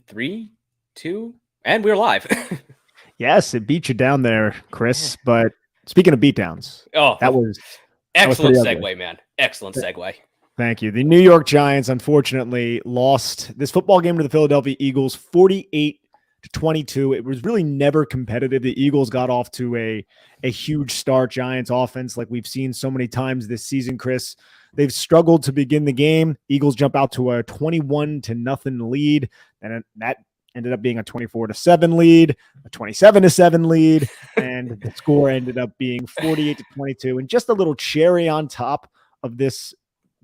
3, 2, and we're live. Yes, it beat you down there, Chris. But speaking of beatdowns, Oh, that was that was excellent pretty ugly. segue, man. Excellent segue. Thank you. The New York Giants unfortunately lost this football game to the Philadelphia Eagles 48-22. It was really never competitive. The Eagles got off to a huge start. Giants offense, like we've seen so many times this season, Chris. They've struggled to begin the game. Eagles jump out to a 21-0 lead, and that ended up being a 24-7 lead, a 27-7 lead, and the score ended up being 48-22. And just a little cherry on top of this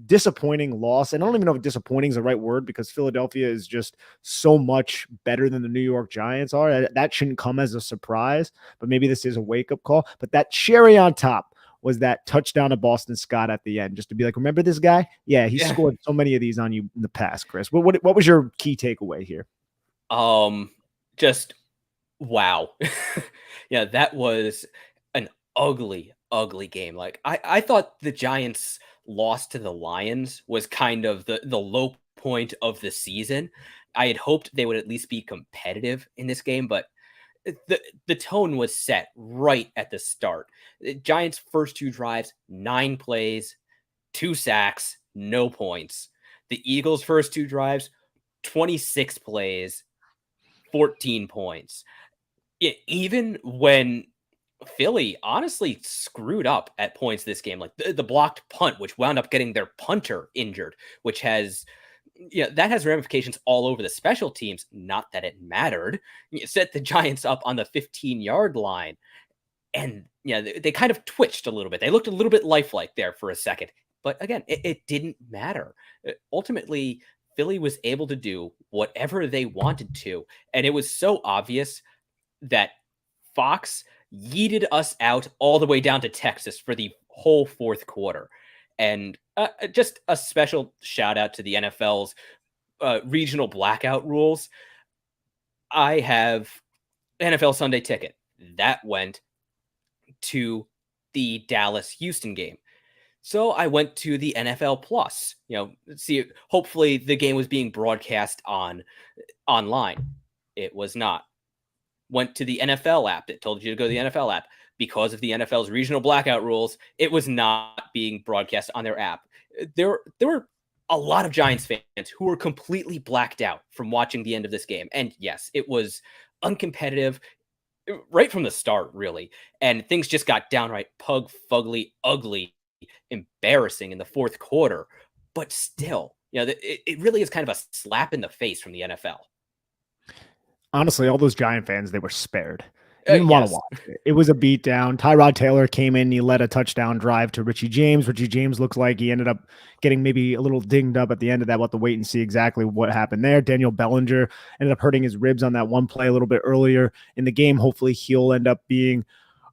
disappointing loss. And I don't even know if disappointing is the right word because Philadelphia is just so much better than the New York Giants are. That shouldn't come as a surprise, but maybe this is a wake-up call. But that cherry on top was that touchdown of Boston Scott at the end, just to be like, remember this guy? Yeah, he scored so many of these on you in the past, Chris. What was your key takeaway here? Just wow. Yeah, that was an ugly, ugly game. Like I thought the Giants loss to the Lions was kind of the low point of the season. I had hoped they would at least be competitive in this game, but the tone was set right at the start. The Giants' first two drives, 9 plays, 2 sacks, no points. The Eagles' first two drives, 26 plays, 14 points. Even when Philly honestly screwed up at points this game, like the blocked punt, which wound up getting their punter injured, which has that has ramifications all over the special teams. Not that it mattered. It set the Giants up on the 15-yard line, and they kind of twitched a little bit. They looked a little bit lifelike there for a second, but again, it didn't matter. Ultimately, Philly was able to do whatever they wanted to, and it was so obvious that Fox yeeted us out all the way down to Texas for the whole fourth quarter. And just a special shout out to the NFL's regional blackout rules. I have NFL Sunday Ticket. That went to the Dallas Houston game. So I went to the NFL Plus, see, hopefully the game was being broadcast online. It was not. Went to the NFL app that told you to go to the NFL app. Because of the NFL's regional blackout rules, it was not being broadcast on their app. There were a lot of Giants fans who were completely blacked out from watching the end of this game. And yes, it was uncompetitive right from the start, really. And things just got downright fugly, ugly, embarrassing in the fourth quarter. But still, it really is kind of a slap in the face from the NFL. Honestly, all those Giant fans, they were spared. You didn't want to Yes. watch it. It was a beatdown. Tyrod Taylor came in. He led a touchdown drive to Richie James. Richie James looks like he ended up getting maybe a little dinged up at the end of that. We'll have to wait and see exactly what happened there. Daniel Bellinger ended up hurting his ribs on that one play a little bit earlier in the game. Hopefully he'll end up being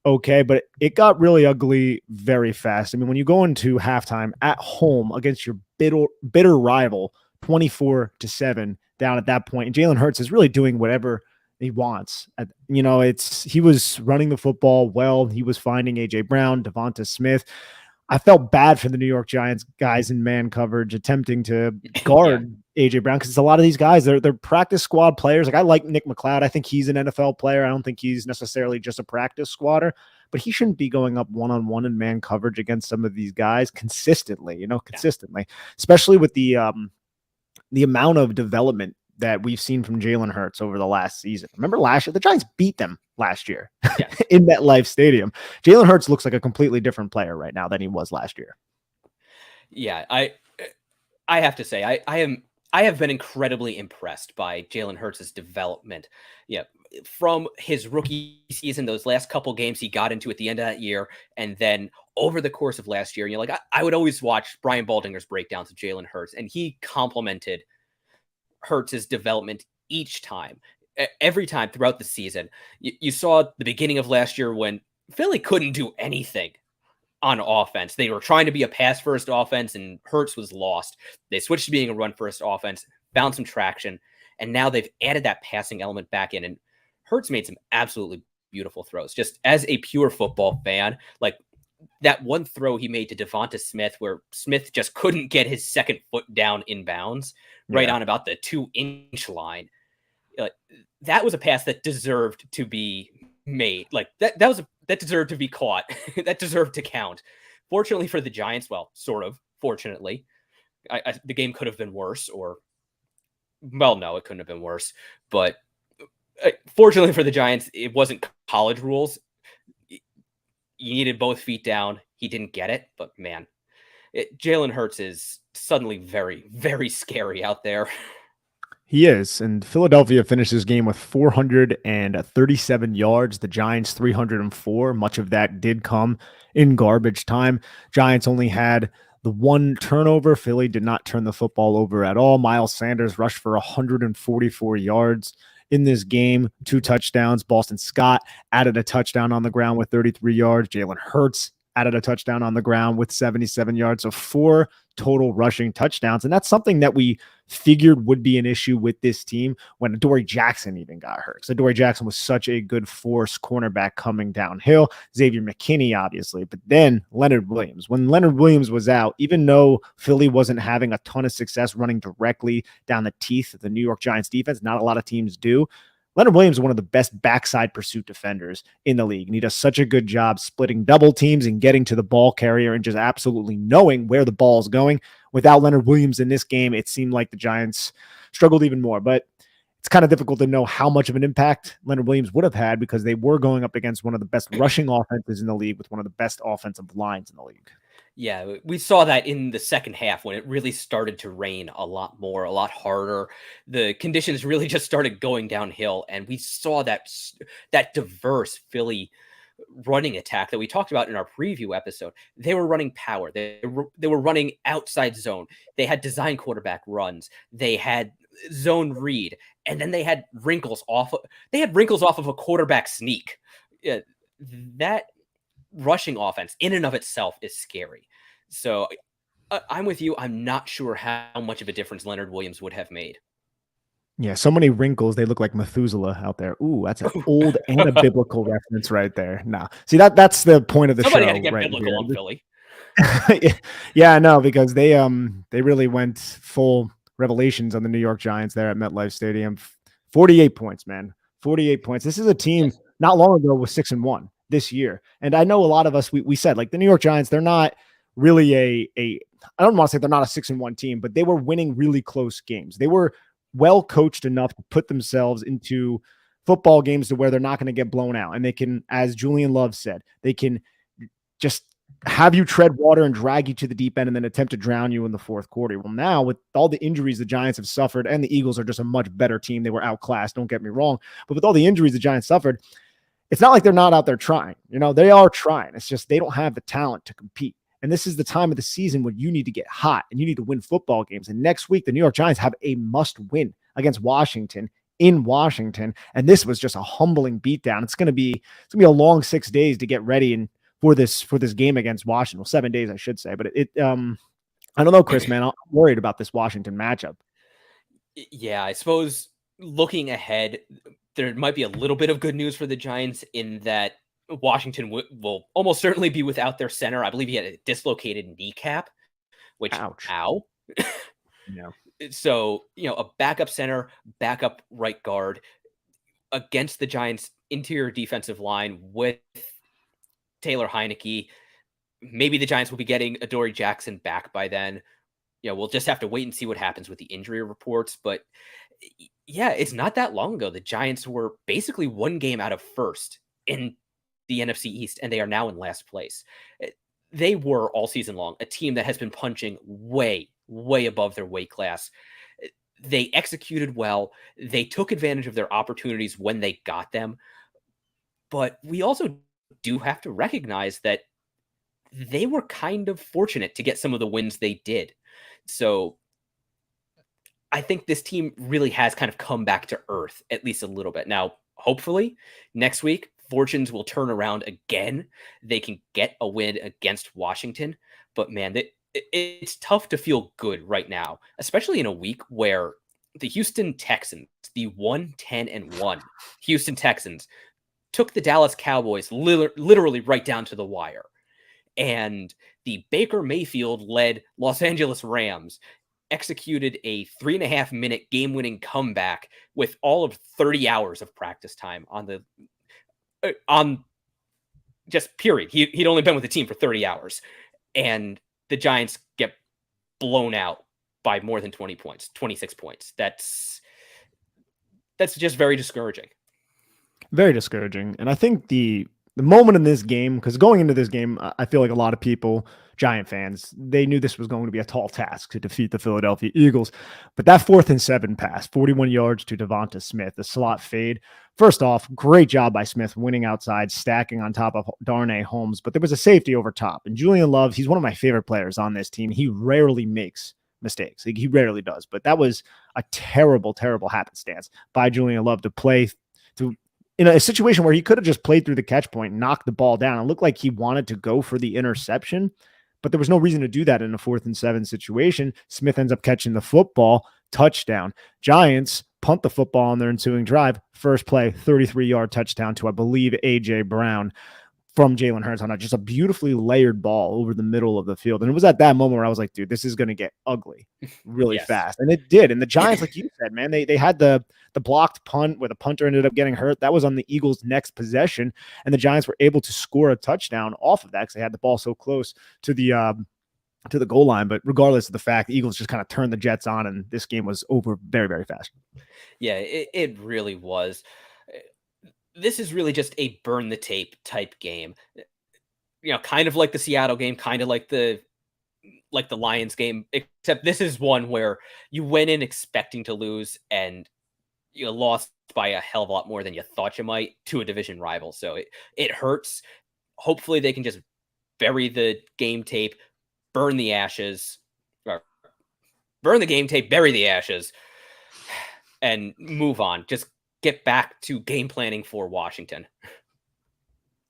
okay, but it got really ugly very fast. I mean, when you go into halftime at home against your bitter rival, 24-7 down at that point, and Jalen Hurts is really doing whatever he wants. He was running the football well. He was finding AJ Brown, Devonta Smith. I felt bad for the New York Giants guys in man coverage attempting to guard AJ Brown because a lot of these guys, they're practice squad players. Like I like Nick McLeod. I think he's an NFL player. I don't think he's necessarily just a practice squatter, but he shouldn't be going up one-on-one in man coverage against some of these guys consistently, especially with the amount of development that we've seen from Jalen Hurts over the last season. Remember last year, the Giants beat them last year in MetLife Stadium. Jalen Hurts looks like a completely different player right now than he was last year. Yeah, I have to say, I have been incredibly impressed by Jalen Hurts' development. Yeah, from his rookie season, those last couple games he got into at the end of that year, and then over the course of last year, I would always watch Brian Baldinger's breakdowns of Jalen Hurts, and he complimented Hurts' development each time. Every time throughout the season. You saw the beginning of last year when Philly couldn't do anything on offense. They were trying to be a pass-first offense, and Hurts was lost. They switched to being a run-first offense, found some traction, and now they've added that passing element back in, and Hurts made some absolutely beautiful throws. Just as a pure football fan, like that one throw he made to Devonta Smith where Smith just couldn't get his second foot down in bounds right on about the 2-inch line. Uh, that was a pass that deserved to be made. Like that that deserved to be caught. That deserved to count. Fortunately for the Giants, well, sort of. Fortunately, the game could have been worse, or well, no, it couldn't have been worse. But fortunately for the Giants, it wasn't college rules. You needed both feet down. He didn't get it, but man, Jalen Hurts is suddenly very, very scary out there. He is. And Philadelphia finished this game with 437 yards. The Giants 304. Much of that did come in garbage time. Giants only had the one turnover. Philly did not turn the football over at all. Miles Sanders rushed for 144 yards in this game, 2 touchdowns. Boston Scott added a touchdown on the ground with 33 yards. Jalen Hurts added a touchdown on the ground with 77 yards. So 4 total rushing touchdowns. And that's something that we figured would be an issue with this team when Adoree Jackson even got hurt. So Adoree Jackson was such a good force cornerback coming downhill. Xavier McKinney, obviously, but then Leonard Williams. When Leonard Williams was out, even though Philly wasn't having a ton of success running directly down the teeth of the New York Giants defense, not a lot of teams do, Leonard Williams is one of the best backside pursuit defenders in the league, and he does such a good job splitting double teams and getting to the ball carrier and just absolutely knowing where the ball is going. Without Leonard Williams in this game, it seemed like the Giants struggled even more, but it's kind of difficult to know how much of an impact Leonard Williams would have had because they were going up against one of the best rushing offenses in the league with one of the best offensive lines in the league. Yeah, we saw that in the second half when it really started to rain a lot more, a lot harder. The conditions really just started going downhill, and we saw that diverse Philly running attack that we talked about in our preview episode. They were running power. They were running outside zone. They had design quarterback runs. They had zone read, and then they had wrinkles off. They had wrinkles off of a quarterback sneak. That rushing offense in and of itself is scary. So I'm with you. I'm not sure how much of a difference Leonard Williams would have made. Yeah, so many wrinkles. They look like Methuselah out there. Ooh, that's an old and a biblical reference right there. Nah, see that's the point of the Somebody show had to get right biblical here. on Philly. Yeah, no, because they really went full revelations on the New York Giants there at MetLife Stadium. 48 points, man. 48 points. This is a team not long ago was 6-1 this year. And I know a lot of us we said like the New York Giants, they're not really I don't want to say they're not a 6-1 team, but they were winning really close games. They were well coached enough to put themselves into football games to where they're not going to get blown out. And they can, as Julian Love said, they can just have you tread water and drag you to the deep end and then attempt to drown you in the fourth quarter. Well, now with all the injuries the Giants have suffered, and the Eagles are just a much better team. They were outclassed, don't get me wrong. But with all the injuries the Giants suffered, it's not like they're not out there trying. You know, they are trying. It's just they don't have the talent to compete. And this is the time of the season when you need to get hot and you need to win football games. And next week, the New York Giants have a must win against Washington in Washington. And this was just a humbling beatdown. It's going to be a long 6 days to get ready and for this game against Washington. Well, 7 days, I should say. But I don't know, Chris, man, I'm worried about this Washington matchup. Yeah, I suppose looking ahead, there might be a little bit of good news for the Giants in that Washington will almost certainly be without their center. I believe he had a dislocated kneecap, which, ow. Yeah. So, a backup center, backup right guard against the Giants' interior defensive line with Taylor Heinicke. Maybe the Giants will be getting Adoree Jackson back by then. We'll just have to wait and see what happens with the injury reports. But yeah, it's not that long ago. The Giants were basically one game out of first in the NFC East, and they are now in last place. They were all season long a team that has been punching way, way above their weight class. They executed well. They took advantage of their opportunities when they got them. But we also do have to recognize that they were kind of fortunate to get some of the wins they did. So I think this team really has kind of come back to earth, at least a little bit. Now, hopefully next week, fortunes will turn around again. They can get a win against Washington. But man, it's tough to feel good right now, especially in a week where the Houston Texans, the 1-10-1 Houston Texans, took the Dallas Cowboys literally right down to the wire. And the Baker Mayfield-led Los Angeles Rams executed a 3.5-minute game-winning comeback with all of 30 hours of practice time on just period. He'd only been with the team for 30 hours, and the Giants get blown out by more than 20 points, 26 points. That's just very discouraging. Very discouraging. And I think the moment in this game, because going into this game, I feel like a lot of people, Giant fans, they knew this was going to be a tall task to defeat the Philadelphia Eagles. But that 4th and 7 pass, 41 yards to Devonta Smith, the slot fade. First off, great job by Smith winning outside, stacking on top of Darnay Holmes. But there was a safety over top. And Julian Love, he's one of my favorite players on this team. He rarely makes mistakes. Like, he rarely does. But that was a terrible, terrible happenstance by Julian Love to play through in a situation where he could have just played through the catch point, knocked the ball down. It looked like he wanted to go for the interception, but there was no reason to do that in a 4th and 7 situation. Smith ends up catching the football, touchdown. Giants punt the football on their ensuing drive. First play, 33-yard touchdown to, I believe, A.J. Brown from Jalen Hurts on just a beautifully layered ball over the middle of the field. And it was at that moment where I was like, dude, this is going to get ugly really fast. And it did. And the Giants, like you said, man, they had the blocked punt where the punter ended up getting hurt. That was on the Eagles' next possession. And the Giants were able to score a touchdown off of that because they had the ball so close to the goal line. But regardless of the fact, the Eagles just kind of turned the Jets on, and this game was over very, very fast. Yeah, it really was. This is really just a burn the tape type game. Kind of like the Seattle game, kind of like the Lions game, except this is one where you went in expecting to lose and you lost by a hell of a lot more than you thought you might to a division rival. So it hurts. Hopefully they can just bury the game tape, burn the ashes, or burn the game tape, bury the ashes, and move on. Just get back to game planning for Washington.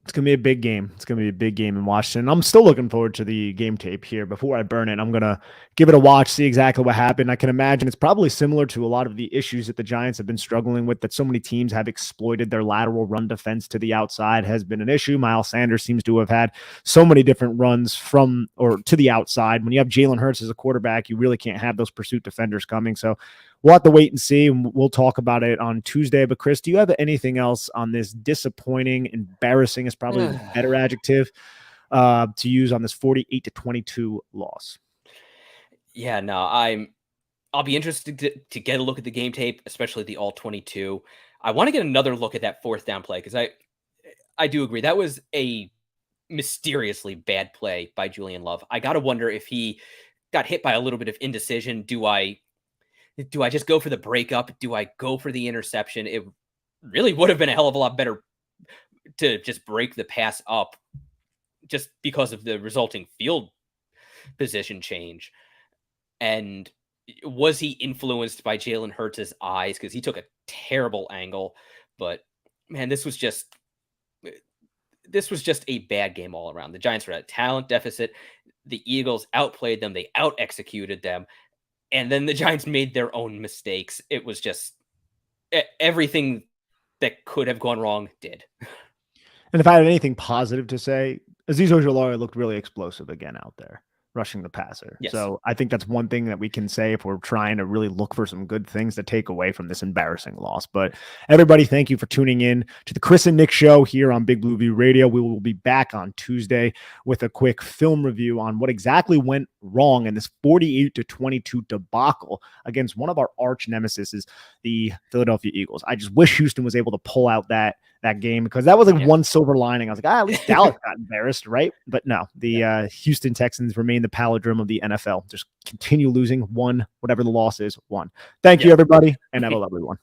It's going to be a big game. It's going to be a big game in Washington. I'm still looking forward to the game tape here. Before I burn it, I'm going to give it a watch, see exactly what happened. I can imagine it's probably similar to a lot of the issues that the Giants have been struggling with, that so many teams have exploited. Their lateral run defense to the outside has been an issue. Miles Sanders seems to have had so many different runs from or to the outside. When you have Jalen Hurts as a quarterback, you really can't have those pursuit defenders coming. So we'll have to wait and see, and we'll talk about it on Tuesday. But Chris, do you have anything else on this disappointing, embarrassing is probably a better adjective to use on this 48-22 loss? Yeah, no, I'll be interested to get a look at the game tape, especially the all 22. I want to get another look at that 4th down play, because I do agree that was a mysteriously bad play by Julian Love. I got to wonder if he got hit by a little bit of indecision. Do I just go for the breakup? Do I go for the interception? It really would have been a hell of a lot better to just break the pass up just because of the resulting field position change. And was he influenced by Jalen Hurts' eyes? Because he took a terrible angle. But, man, this was just a bad game all around. The Giants were at a talent deficit. The Eagles outplayed them. They out-executed them. And then the Giants made their own mistakes. It was just everything that could have gone wrong did. And if I had anything positive to say, Azeez Ojulari looked really explosive again out there, rushing the passer. Yes. So I think that's one thing that we can say if we're trying to really look for some good things to take away from this embarrassing loss. But everybody, thank you for tuning in to the Chris and Nick show here on Big Blue View Radio. We will be back on Tuesday with a quick film review on what exactly went wrong in this 48-22 debacle against one of our arch nemesis, the Philadelphia Eagles. I just wish Houston was able to pull out that game, because that was like one silver lining. I was like, at least Dallas got embarrassed, right? But no, the Houston Texans remain the palindrome of the NFL. Just continue losing, one, whatever the loss is, one. Thank you, everybody, and have a lovely one.